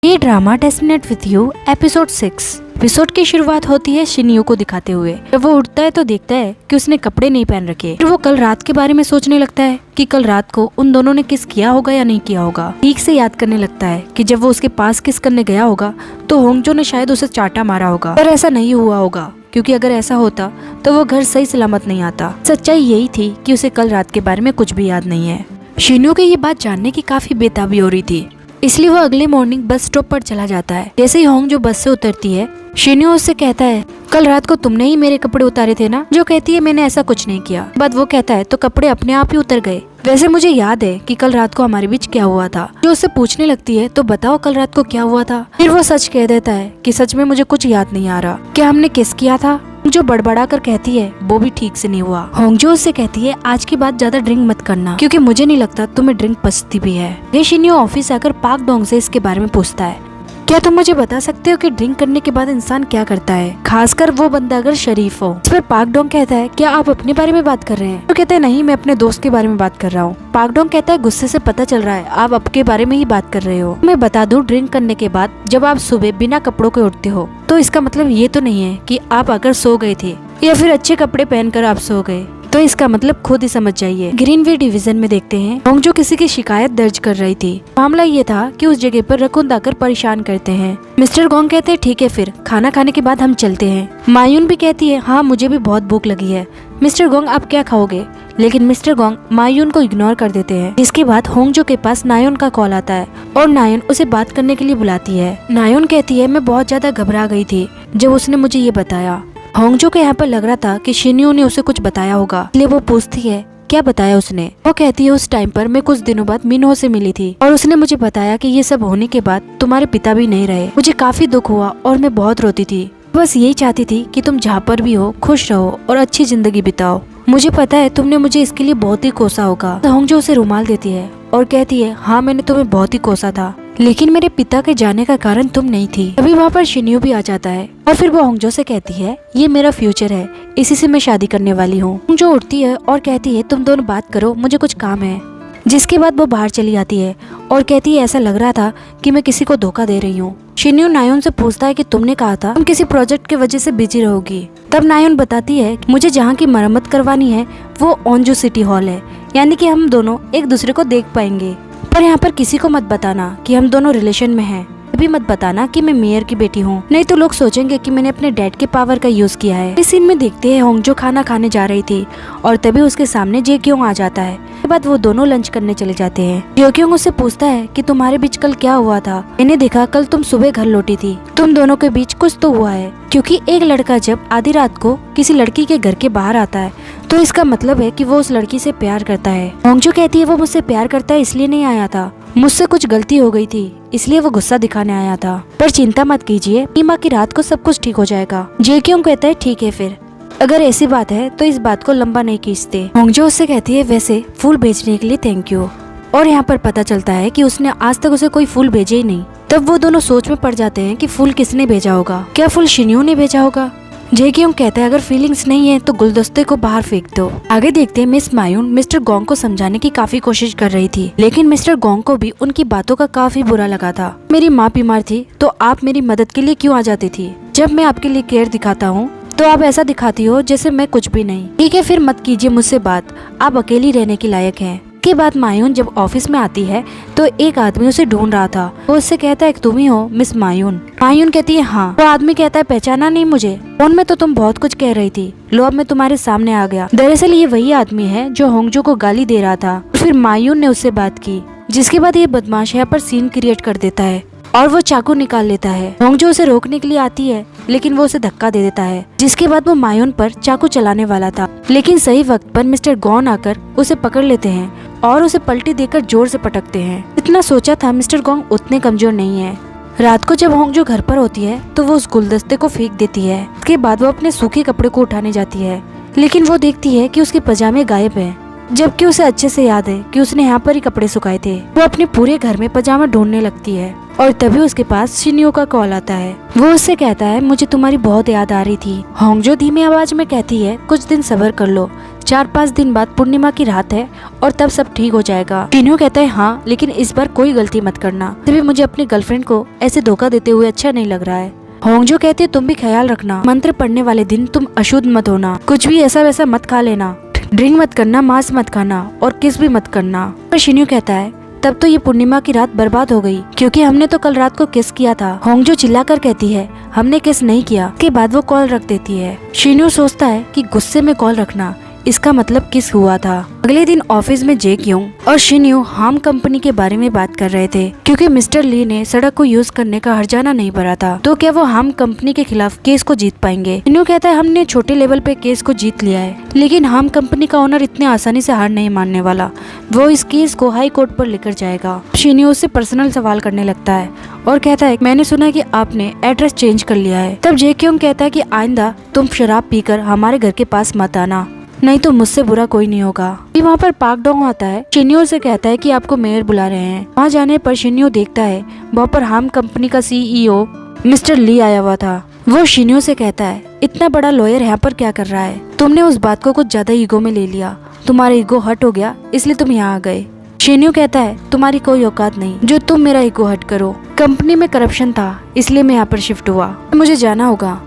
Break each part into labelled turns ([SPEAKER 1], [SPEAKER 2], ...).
[SPEAKER 1] ये drama destined with you episode 6। Episode की शुरुआत होती है शिन्यू को दिखाते हुए। जब वो उठता है तो देखता है कि उसने कपड़े नहीं पहन रखे। फिर वो कल रात के बारे में सोचने लगता है कि कल रात को उन दोनों ने किस किया होगा या नहीं किया होगा। ठीक से याद करने लगता है कि जब वो उसके पास किस करने गया होगा तो होंगजो ने शायद उसे चाटा मारा होगा, पर ऐसा नहीं हुआ होगा क्योंकि अगर ऐसा होता तो वो घर सही सलामत नहीं आता। सच्चाई यही थी कि उसे कल रात के बारे में कुछ भी याद नहीं है। शिन्यू को ये बात जानने की काफी बेताबी हो रही थी, इसलिए वो अगले मॉर्निंग बस स्टॉप पर चला जाता है। जैसे ही होंगजो बस से उतरती है, शिन्यू उससे कहता है कल रात को तुमने ही मेरे कपड़े उतारे थे ना। जो कहती है मैंने ऐसा कुछ नहीं किया। बाद वो कहता है तो कपड़े अपने आप ही उतर गए। वैसे मुझे याद है कि कल रात को हमारे बीच क्या हुआ था। जो उससे पूछने लगती है तो बताओ कल रात को क्या हुआ था। फिर वो सच कह देता है कि सच में मुझे कुछ याद नहीं आ रहा। क्या हमने किस किया था? जो बड़बड़ा कर कहती है वो भी ठीक से नहीं हुआ। होंगजो उससे कहती है आज के बाद ज्यादा ड्रिंक मत करना क्योंकि मुझे नहीं लगता तुम्हें ड्रिंक पसंद भी है। ये शिन्यू ऑफिस आकर पाक डोंग से इसके बारे में पूछता है क्या तुम मुझे बता सकते हो कि ड्रिंक करने के बाद इंसान क्या करता है, खासकर वो बंदा अगर शरीफ हो। इस पर पाक डोंग कहता है क्या आप अपने बारे में बात कर रहे हैं? तो कहता है नहीं, मैं अपने दोस्त के बारे में बात कर रहा हूँ। पाक डोंग कहता है गुस्से से पता चल रहा है आप आपके बारे में ही बात कर रहे हो। मैं बता दूं ड्रिंक करने के बाद जब आप सुबह बिना कपड़ों के उठते हो तो इसका मतलब ये तो नहीं है कि आप अगर सो गए थे या फिर अच्छे कपड़े पहनकर आप सो गए, तो इसका मतलब खुद ही समझ जाइए। ग्रीनवे डिवीजन में देखते हैं होंगजो किसी की शिकायत दर्ज कर रही थी। मामला ये था कि उस जगह पर रकुंद आकर परेशान करते हैं। मिस्टर गोंग कहते हैं ठीक है फिर खाना खाने के बाद हम चलते हैं। मायून भी कहती है हाँ मुझे भी बहुत भूख लगी है। मिस्टर गोंग आप क्या खाओगे? लेकिन मिस्टर गोंग मायून को इग्नोर कर देते हैं। इसके बाद होंगजो के पास नायोन का कॉल आता है और नायोन उसे बात करने के लिए बुलाती है। नायोन कहती है मैं बहुत ज्यादा घबरा गई थी जब उसने मुझे ये बताया। होंगजो के यहाँ पर लग रहा था कि शिन्यू ने उसे कुछ बताया होगा, इसलिए वो पूछती है क्या बताया उसने। वो कहती है उस टाइम पर मैं कुछ दिनों बाद मिन्हो से मिली थी और उसने मुझे बताया कि ये सब होने के बाद तुम्हारे पिता भी नहीं रहे। मुझे काफी दुख हुआ और मैं बहुत रोती थी। बस यही चाहती थी कि तुम जहाँ पर भी हो खुश रहो और अच्छी जिंदगी बिताओ। मुझे पता है तुमने मुझे इसके लिए बहुत ही कोसा होगा। तो होंगजो उसे रुमाल देती है और कहती है हाँ मैंने तुम्हें बहुत ही कोसा था, लेकिन मेरे पिता के जाने का कारण तुम नहीं थी। अभी वहाँ पर शिन्यू भी आ जाता है और फिर वो होंगजो से कहती है ये मेरा फ्यूचर है, इसी से मैं शादी करने वाली हूँ। होंगजो उठती है और कहती है तुम दोनों बात करो, मुझे कुछ काम है। जिसके बाद वो बाहर चली जाती है और कहती है ऐसा लग रहा था कि मैं किसी को धोखा दे रही हूँ। शिन्यू नायोन से पूछता है कि तुमने कहा था तुम किसी प्रोजेक्ट की वजह से बिजी रहोगी। तब नायोन बताती है कि मुझे जहाँ की मरम्मत करवानी है वो ओंजू सिटी हॉल है, यानी कि हम दोनों एक दूसरे को देख पाएंगे। पर यहाँ पर किसी को मत बताना कि हम दोनों रिलेशन में हैं। भी मत बताना कि मैं मेयर की बेटी हूँ, नहीं तो लोग सोचेंगे कि मैंने अपने डैड के पावर का यूज किया है। इस सीन में देखते हैं होंगजो खाना खाने जा रही थी और तभी उसके सामने जेक्योंग आ जाता है। उसके बाद वो दोनों लंच करने चले जाते हैं। जेक्योंग उससे पूछता है कि तुम्हारे बीच कल क्या हुआ था? मैंने देखा कल तुम सुबह घर लौटी थी, तुम दोनों के बीच कुछ तो हुआ है, क्योंकि एक लड़का जब आधी रात को किसी लड़की के घर के बाहर आता है तो इसका मतलब है कि वो उस लड़की से प्यार करता है। होंगजो कहती है वो मुझसे प्यार करता है इसलिए नहीं आया था, मुझसे कुछ गलती हो गई थी इसलिए वो गुस्सा दिखाने आया था। पर चिंता मत कीजिए, ईमा की रात को सब कुछ ठीक हो जाएगा। जेक्योंग कहता है ठीक है फिर, अगर ऐसी बात है तो इस बात को लंबा नहीं खींचते। होंगजो उससे कहती है वैसे फूल भेजने के लिए थैंक यू। और यहाँ पर पता चलता है कि उसने आज तक उसे कोई फूल भेजे ही नहीं। तब वो दोनों सोच में पड़ जाते हैं कि फूल किसने भेजा होगा। क्या फूल शिन्यू ने भेजा होगा? जेक्योंग कहता है अगर फीलिंग्स नहीं है तो गुलदस्ते को बाहर फेंक दो। आगे देखते हैं मिस मायून मिस्टर गोंग को समझाने की काफी कोशिश कर रही थी, लेकिन मिस्टर गोंग को भी उनकी बातों का काफी बुरा लगा था। मेरी माँ बीमार थी तो आप मेरी मदद के लिए क्यों आ जाती थी? जब मैं आपके लिए केयर दिखाता हूँ तो आप ऐसा दिखाती हो जैसे मैं कुछ भी नहीं। ठीक है फिर मत कीजिए मुझसे बात, आप अकेली रहने के लायक हैं। के बाद मायून जब ऑफिस में आती है तो एक आदमी उसे ढूंढ रहा था। वो उससे कहता है तुम ही हो मिस मायून? मायून कहती है हाँ। वो आदमी कहता है पहचाना नहीं मुझे? फोन में तो तुम बहुत कुछ कह रही थी, लो अब मैं तुम्हारे सामने आ गया। दरअसल ये वही आदमी है जो होंगजो को गाली दे रहा था। फिर मायून ने उससे बात की, जिसके बाद ये बदमाश यहाँ पर सीन क्रिएट कर देता है और वो चाकू निकाल लेता है। होंगजो उसे रोकने के लिए आती है लेकिन वो उसे धक्का दे देता है, जिसके बाद वो मायून पर चाकू चलाने वाला था, लेकिन सही वक्त पर मिस्टर गॉन आकर उसे पकड़ लेते हैं और उसे पलटी देकर जोर से पटकते हैं। इतना सोचा था मिस्टर गोंग उतने कमजोर नहीं है। रात को जब होंगजो घर पर होती है तो वो उस गुलदस्ते को फेंक देती है। उसके बाद वो अपने सूखे कपड़े को उठाने जाती है, लेकिन वो देखती है कि उसके पजामे गायब हैं, जबकि उसे अच्छे से याद है कि उसने यहाँ पर ही कपड़े सुखाए थे। वो अपने पूरे घर में पजामा ढूंढने लगती है और तभी उसके पास शिन्यो का कॉल आता है। वो उससे कहता है मुझे तुम्हारी बहुत याद आ रही थी। होंगजो धीमी आवाज में कहती है कुछ दिन सब्र कर लो, 4-5 दिन बाद पूर्णिमा की रात है और तब सब ठीक हो जाएगा। शिन्यो कहता है हाँ, लेकिन इस बार कोई गलती मत करना। तभी मुझे अपनी गर्लफ्रेंड को ऐसे धोखा देते हुए अच्छा नहीं लग रहा है। होंगजो कहती है तुम भी ख्याल रखना, मंत्र पढ़ने वाले दिन तुम अशुद्ध मत होना, कुछ भी ऐसा वैसा मत खा लेना, ड्रिंक मत करना, मांस मत खाना और किस भी मत करना। पर शिन्यो कहता है तब तो ये पूर्णिमा की रात बर्बाद हो गई, क्योंकि हमने तो कल रात को किस किया था। होंगजो चिल्लाकर कहती है हमने किस नहीं किया। के बाद वो कॉल रख देती है। शिन्यो सोचता है कि गुस्से में कॉल रखना इसका मतलब किस हुआ था। अगले दिन ऑफिस में जे क्योंग और शिन्यो हाम कंपनी के बारे में बात कर रहे थे, क्योंकि मिस्टर ली ने सड़क को यूज करने का हर्जाना नहीं भरा था, तो क्या वो हाम कंपनी के खिलाफ केस को जीत पाएंगे। शिन्यो कहता है हमने छोटे लेवल पे केस को जीत लिया है, लेकिन हाम कंपनी का ओनर इतने आसानी से हार नहीं मानने वाला, वो इस केस को हाई कोर्ट पर लेकर जाएगा। शिन्यो उससे पर्सनल सवाल करने लगता है और कहता है मैंने सुना कि आपने एड्रेस चेंज कर लिया है। तब जे क्योंग कहता है कि आइंदा तुम शराब पीकर हमारे घर के पास मत आना, नहीं तो मुझसे बुरा कोई नहीं होगा। वहाँ पर पाक डोंग आता है। शिन्यो से कहता है कि आपको मेयर बुला रहे हैं। वहाँ जाने पर शिन्यो देखता है वहाँ पर हाम कंपनी का सीईओ मिस्टर ली आया हुआ था। वो शिन्यो से कहता है इतना बड़ा लॉयर यहाँ पर क्या कर रहा है, तुमने उस बात को कुछ ज्यादा ईगो में ले लिया, तुम्हारा ईगो हर्ट हो गया इसलिए तुम यहाँ आ गए। शिन्यो कहता है तुम्हारी कोई औकात नहीं जो तुम मेरा ईगो हर्ट करो, कंपनी में करप्शन था इसलिए मैं यहाँ पर शिफ्ट हुआ, मुझे जाना होगा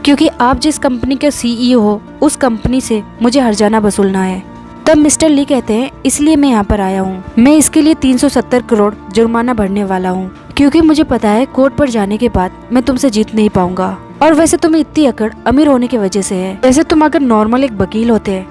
[SPEAKER 1] क्योंकि आप जिस कंपनी के सीईओ हो उस कंपनी से मुझे हर्जाना वसूलना है। तब मिस्टर ली कहते हैं इसलिए मैं यहाँ पर आया हूँ, मैं इसके लिए 370 करोड़ जुर्माना भरने वाला हूँ, क्योंकि मुझे पता है कोर्ट पर जाने के बाद मैं तुमसे जीत नहीं पाऊंगा। और वैसे तुम्हें इतनी अकड़ अमीर होने की वजह से है, वैसे तुम अगर नॉर्मल एक वकील होते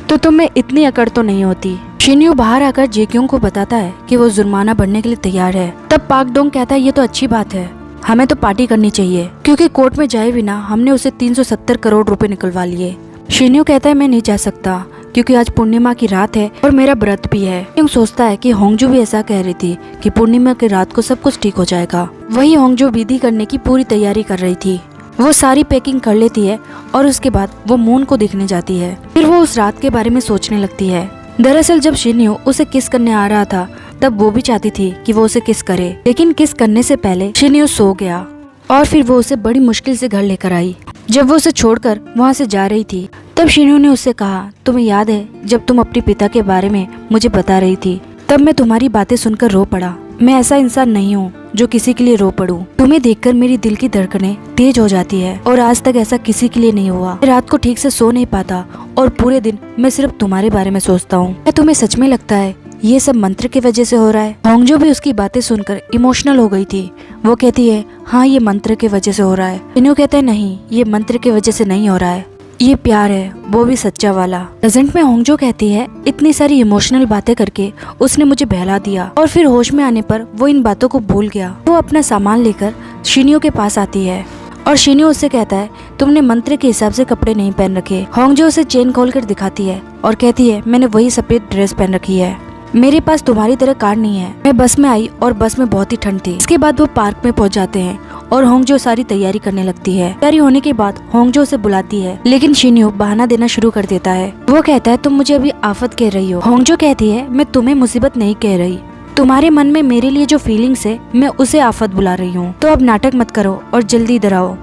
[SPEAKER 1] तो तुम्हें इतनी अकड़ तो नहीं होती। शिन्यो बाहर आकर जे क्योंग को बताता है कि वो जुर्माना भरने के लिए तैयार है। तब पाक डोंग कहता है ये तो अच्छी बात है, हमें तो पार्टी करनी चाहिए, क्योंकि कोर्ट में जाए बिना हमने उसे 370 करोड़ रुपए निकलवा लिए। शिन्यो कहता है मैं नहीं जा सकता क्योंकि आज पूर्णिमा की रात है और मेरा व्रत भी है। क्यों सोचता है कि होंगजो भी ऐसा कह रही थी कि पूर्णिमा की रात को सब कुछ ठीक हो जाएगा। वही होंगजो विधि करने की पूरी तैयारी कर रही थी। वो सारी पैकिंग कर लेती है और उसके बाद वो मून को देखने जाती है। फिर वो उस रात के बारे में सोचने लगती है। दरअसल जब शिन्यो उसे किस करने आ रहा था तब वो भी चाहती थी कि वो उसे किस करे, लेकिन किस करने से पहले शिन्यो सो गया और फिर वो उसे बड़ी मुश्किल से घर लेकर आई। जब वो उसे छोड़कर वहाँ से जा रही थी तब शिन्यो ने उससे कहा तुम्हें याद है जब तुम अपने पिता के बारे में मुझे बता रही थी, तब मैं तुम्हारी बातें सुनकर रो पड़ा। मैं ऐसा इंसान नहीं हूँ जो किसी के लिए रो पड़ूं। तुम्हें देखकर मेरी दिल की धड़कनें तेज हो जाती है और आज तक ऐसा किसी के लिए नहीं हुआ। मैं रात को ठीक से सो नहीं पाता और पूरे दिन मैं सिर्फ तुम्हारे बारे में सोचता हूँ। क्या तुम्हें सच में लगता है ये सब मंत्र की वजह से हो रहा है? होंगजो भी उसकी बातें सुनकर इमोशनल हो गई थी। वो कहती है हाँ ये मंत्र की वजह से हो रहा है। शिन्यो कहता है नहीं, ये मंत्र की वजह से नहीं हो रहा है, ये प्यार है, वो भी सच्चा वाला। प्रेजेंट में होंगजो कहती है इतनी सारी इमोशनल बातें करके उसने मुझे बहला दिया और फिर होश में आने पर वो इन बातों को भूल गया। वो अपना सामान लेकर शिन्यो के पास आती है और शिन्यो उससे कहता है तुमने मंत्र के हिसाब से कपड़े नहीं पहन रखे। होंगजो उसे चेन खोलकर दिखाती है और कहती है मैंने वही सफेद ड्रेस पहन रखी है, मेरे पास तुम्हारी तरह कार नहीं है। मैं बस में आई और बस में बहुत ही ठंड थी। इसके बाद वो पार्क में पहुंच जाते हैं और होंगजो सारी तैयारी करने लगती है। तैयारी होने के बाद होंगजो उसे बुलाती है, लेकिन शिन्यो बहाना देना शुरू कर देता है। वो कहता है तुम मुझे अभी आफत कह रही हो। होंगजो कहती है मैं तुम्हें मुसीबत नहीं कह रही, तुम्हारे मन में मेरे लिए जो फीलिंग्स है मैं उसे आफत बुला रही हूँ, तो अब नाटक मत करो और जल्दी इधर आओ।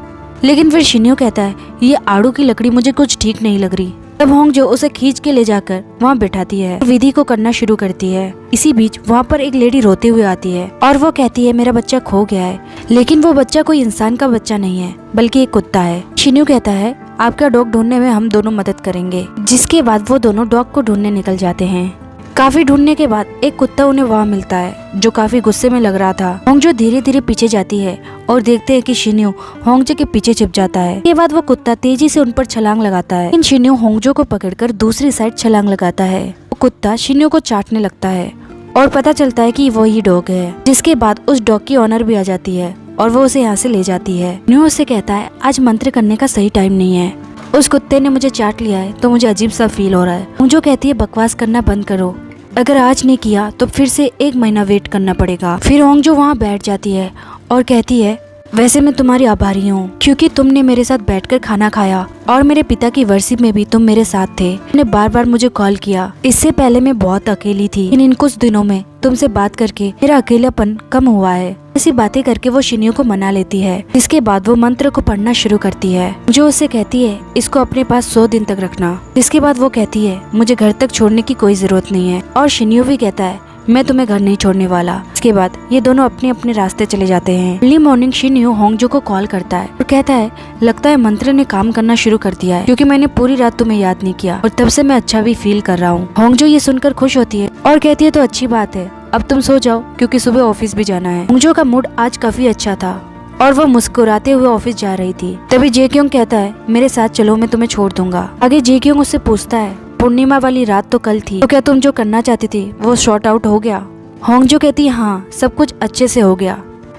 [SPEAKER 1] लेकिन फिर शिन्यो कहता है ये आड़ू की लकड़ी मुझे कुछ ठीक नहीं लग रही। तब होंगजो उसे खींच के ले जाकर वहाँ बैठाती है और विधि को करना शुरू करती है। इसी बीच वहाँ पर एक लेडी रोते हुए आती है और वो कहती है मेरा बच्चा खो गया है, लेकिन वो बच्चा कोई इंसान का बच्चा नहीं है बल्कि एक कुत्ता है। शिन्यो कहता है आपका डॉग ढूंढने में हम दोनों मदद करेंगे। जिसके बाद वो दोनों डॉग को ढूंढने निकल जाते हैं। काफी ढूंढने के बाद एक कुत्ता उन्हें वहाँ मिलता है जो काफी गुस्से में लग रहा था। होंगजो धीरे धीरे पीछे जाती है और देखते हैं कि शिन्यो होंगजो के पीछे छिप जाता है। इसके बाद वो कुत्ता तेजी से उन पर छलांग लगाता है, लेकिन शिन्यो होंगजो को पकड़कर दूसरी साइड छलांग लगाता है। वो कुत्ता शिन्यो को चाटने लगता है और पता चलता है कि वही डॉग है। जिसके बाद उस डॉग की ऑनर भी आ जाती है और वो उसे यहाँ से ले जाती है। शिन्यो उससे कहता है आज मंत्र करने का सही टाइम नहीं है, उस कुत्ते ने मुझे चाट लिया है तो मुझे अजीब सा फील हो रहा है। होंगजो कहती है बकवास करना बंद करो, अगर आज नहीं किया तो फिर से 1 महीना वेट करना पड़ेगा। फिर होंगजो वहाँ बैठ जाती है और कहती है वैसे मैं तुम्हारी आभारी हूँ क्योंकि तुमने मेरे साथ बैठकर खाना खाया और मेरे पिता की वर्षी में भी तुम मेरे साथ थे। तुमने बार बार मुझे कॉल किया। इससे पहले मैं बहुत अकेली थी, इन कुछ दिनों में तुमसे बात करके मेरा अकेलापन कम हुआ है। ऐसी बातें करके वो शिन्यो को मना लेती है। इसके बाद वो मंत्र को पढ़ना शुरू करती है, जो उससे कहती है इसको अपने पास 100 दिन तक रखना। इसके बाद वो कहती है मुझे घर तक छोड़ने की कोई जरूरत नहीं है, और शिन्यो भी कहता है मैं तुम्हें घर नहीं छोड़ने वाला। इसके बाद ये दोनों अपने अपने रास्ते चले जाते हैं। अर्ली मॉर्निंग शिन्यो होंगजो को कॉल करता है और कहता है लगता है मंत्र ने काम करना शुरू कर दिया है, क्योंकि मैंने पूरी रात तुम्हें याद नहीं किया और तब से मैं अच्छा भी फील कर रहा हूँ। होंगजो ये सुनकर खुश होती है और कहती है तो अच्छी बात है, अब तुम सो जाओ क्योंकि सुबह ऑफिस भी जाना है। होंगजो का मूड आज काफी अच्छा था और वो मुस्कुराते हुए ऑफिस जा रही थी। तभी जेक्योंग कहता है मेरे साथ चलो, मैं तुम्हें छोड़ दूंगा। आगे जेक्योंग उससे पूछता है पूर्णिमा वाली रात तो कल थी, तो क्या तुम जो करना चाहती थी वो शॉर्ट आउट हो गया? होंगजो कहती है हाँ, सब कुछ अच्छे से हो गया।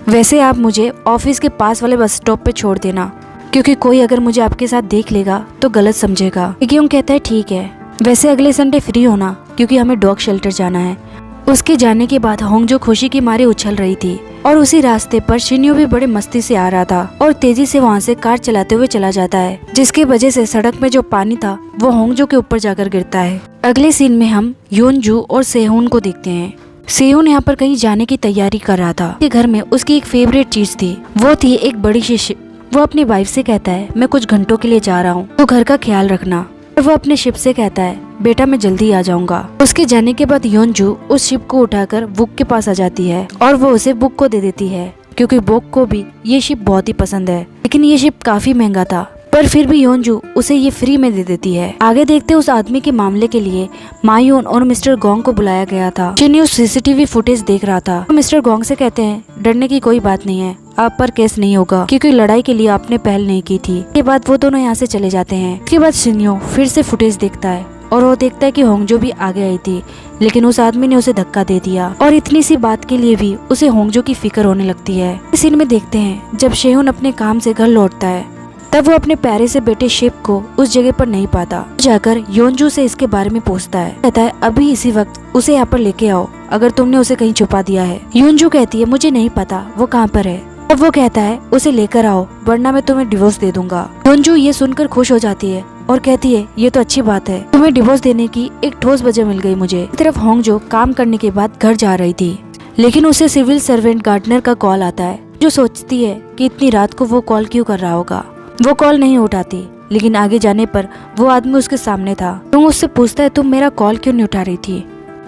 [SPEAKER 1] वैसे आप मुझे ऑफिस के पास वाले बस स्टॉप पे छोड़ देना, क्योंकि कोई अगर मुझे आपके साथ देख लेगा तो गलत समझेगा। जेक्योंग कहता है ठीक है, वैसे अगले संडे फ्री होना क्योंकि हमें डॉग शेल्टर जाना है। उसके जाने के बाद होंगजो खुशी की मारे उछल रही थी और उसी रास्ते पर शिन्यो भी बड़े मस्ती से आ रहा था और तेजी से वहाँ से कार चलाते हुए चला जाता है, जिसकी वजह से सड़क में जो पानी था वो होंगजो के ऊपर जाकर गिरता है। अगले सीन में हम योनजू और सेहुन को देखते हैं। सेहुन यहाँ पर कहीं जाने की तैयारी कर रहा था। उसके घर में उसकी एक फेवरेट चीज थी, वो थी एक बड़ी शीशी। वो अपनी वाइफ से कहता है मैं कुछ घंटों के लिए जा रहा हूँ, तो घर का ख्याल रखना। और वो अपने शिप से कहता है बेटा मैं जल्दी आ जाऊंगा। उसके जाने के बाद योनजू उस शिप को उठाकर वुक के पास आ जाती है और वो उसे बुक को दे देती है, क्योंकि बुक को भी ये शिप बहुत ही पसंद है। लेकिन ये शिप काफी महंगा था, पर फिर भी योनजू उसे ये फ्री में दे देती है। आगे देखते उस आदमी के मामले के लिए मायून और मिस्टर गोंग को बुलाया गया था। शिन्यो सीसीटीवी फुटेज देख रहा था। तो मिस्टर गोंग से कहते हैं डरने की कोई बात नहीं है, आप पर केस नहीं होगा क्योंकि लड़ाई के लिए आपने पहल नहीं की थी। इसके बाद वो दोनों यहाँ से चले जाते हैं। इसके बाद शिन्यो फिर से फुटेज देखता है और वो देखता है कि होंगजो भी आगे आई थी, लेकिन उस आदमी ने उसे धक्का दे दिया और इतनी सी बात के लिए भी उसे होंगजो की फिक्र होने लगती है। इस सीन में देखते हैं जब शेहुन अपने काम से घर लौटता है, तब वो अपने प्यारे से बेटे शिप को उस जगह पर नहीं पाता। जाकर योनजू से इसके बारे में पूछता है। कहता है अभी इसी वक्त उसे यहाँ पर लेके आओ, अगर तुमने उसे कहीं छुपा दिया है। योनजू कहती है मुझे नहीं पता वो कहाँ पर है। तब वो कहता है उसे लेकर आओ वरना मैं तुम्हें डिवोर्स दे दूंगा। योनजू ये सुनकर खुश हो जाती है और कहती है ये तो अच्छी बात है, तुम्हें डिवोर्स देने की एक ठोस वजह मिल गई मुझे। एक तरफ होंगजो काम करने के बाद घर जा रही थी, लेकिन उसे सिविल सर्वेंट गार्डनर का कॉल आता है, जो सोचती है कि इतनी रात को वो कॉल क्यों कर रहा होगा। वो कॉल नहीं उठाती, लेकिन आगे जाने पर वो आदमी उसके सामने था। तुम उससे पूछता है तुम मेरा कॉल क्यों नहीं उठा रही थी,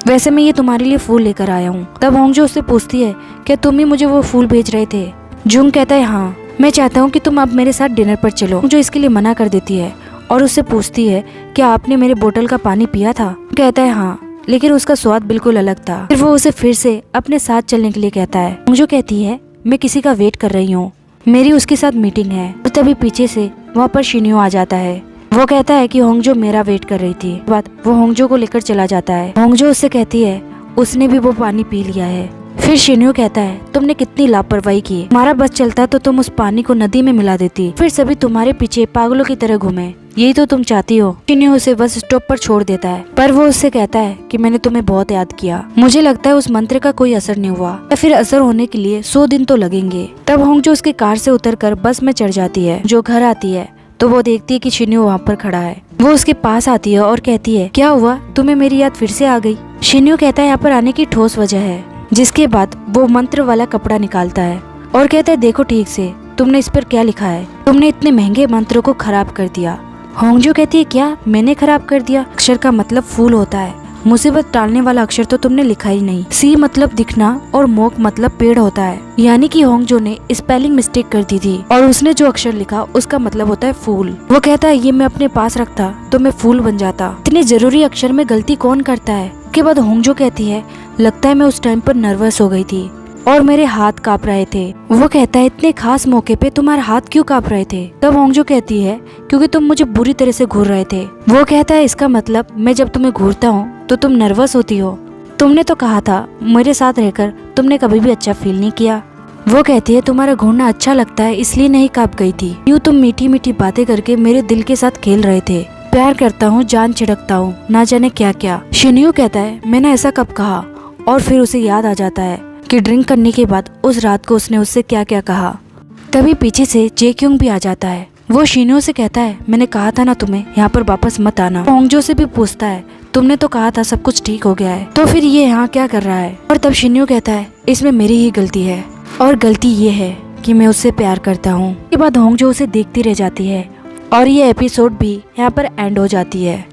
[SPEAKER 1] वैसे मैं ये तुम्हारे लिए फूल लेकर आया हूँ। तब होंगजो उससे पूछती है क्या तुम ही मुझे वो फूल भेज रहे थे। जुंग कहता है हाँ, मैं चाहता हूँ कि तुम अब मेरे साथ डिनर पर चलो। जो इसके लिए मना कर देती है और उससे पूछती है क्या आपने मेरे बोतल का पानी पिया था। कहता है हाँ, लेकिन उसका स्वाद बिल्कुल अलग था। फिर वो उसे फिर से अपने साथ चलने के लिए कहता है। जो कहती है मैं किसी का वेट कर रही हूँ, मेरी उसके साथ मीटिंग है। और तभी पीछे से वहाँ पर शिन्यो आ जाता है। वो कहता है कि होंगजो मेरा वेट कर रही थी। बाद वो होंगजो को लेकर चला जाता है। होंगजो उससे कहती है उसने भी वो पानी पी लिया है। फिर शिन्यो कहता है तुमने कितनी लापरवाही की, हमारा बस चलता तो तुम उस पानी को नदी में मिला देती, फिर सभी तुम्हारे पीछे पागलों की तरह घूमे, यही तो तुम चाहती हो। शिन्यो उसे बस स्टॉप पर छोड़ देता है, पर वो उससे कहता है कि मैंने तुम्हें बहुत याद किया, मुझे लगता है उस मंत्र का कोई असर नहीं हुआ या फिर असर होने के लिए 100 दिन तो लगेंगे। तब होंगजो उसकी कार से उतरकर बस में चढ़ जाती है। जो घर आती है तो वो देखती है कि शिन्यो वहाँ पर खड़ा है। वो उसके पास आती है और कहती है क्या हुआ, तुम्हें मेरी याद फिर से आ गई। शिन्यो कहता है यहाँ पर आने की ठोस वजह है। जिसके बाद वो मंत्र वाला कपड़ा निकालता है और कहता है देखो ठीक से तुमने इस पर क्या लिखा है, तुमने इतने महंगे मंत्रों को खराब कर दिया। होंगजो कहती है क्या मैंने खराब कर दिया, अक्षर का मतलब फूल होता है, मुसीबत टालने वाला अक्षर तो तुमने लिखा ही नहीं। सी मतलब दिखना और मोक मतलब पेड़ होता है, यानी कि होंगजो ने स्पेलिंग मिस्टेक कर दी थी और उसने जो अक्षर लिखा उसका मतलब होता है फूल। वो कहता है ये मैं अपने पास रखता तो मैं फूल बन जाता, इतने जरूरी अक्षर में गलती कौन करता है। के बाद होंगजो कहती है लगता है मैं उस टाइम पर नर्वस हो गई थी और मेरे हाथ कांप रहे थे। वो कहता है इतने खास मौके पे तुम्हारे हाथ क्यों कांप रहे थे। तब होंगजो कहती है क्योंकि तुम मुझे बुरी तरह से घूर रहे थे। वो कहता है इसका मतलब मैं जब तुम्हें घूरता हूँ तो तुम नर्वस होती हो, तुमने तो कहा था मेरे साथ रहकर तुमने कभी भी अच्छा फील नहीं किया। वो कहती है तुम्हारा घूरना अच्छा लगता है इसलिए नहीं कांप गई थी, यूँ तुम मीठी मीठी बातें करके मेरे दिल के साथ खेल रहे थे, प्यार करता हूँ जान छिड़कता हूँ ना जाने क्या क्या। शिन्यो कहता है मैंने ऐसा कब कहा, और फिर उसे याद आ जाता है कि ड्रिंक करने के बाद उस रात को उसने उससे क्या क्या कहा। तभी पीछे से जेक्योंग भी आ जाता है। वो शिन्यो से कहता है मैंने कहा था ना तुम्हें यहाँ पर वापस मत आना। होंगजो से भी पूछता है तुमने तो कहा था सब कुछ ठीक हो गया है, तो फिर ये यहाँ क्या कर रहा है। और तब शिन्यो कहता है इसमें मेरी ही गलती है, और गलती ये है कि मैं उससे प्यार करता हूँ। इसके बाद होंगजो उसे देखती रह जाती है और ये एपिसोड भी यहाँ पर एंड हो जाती है।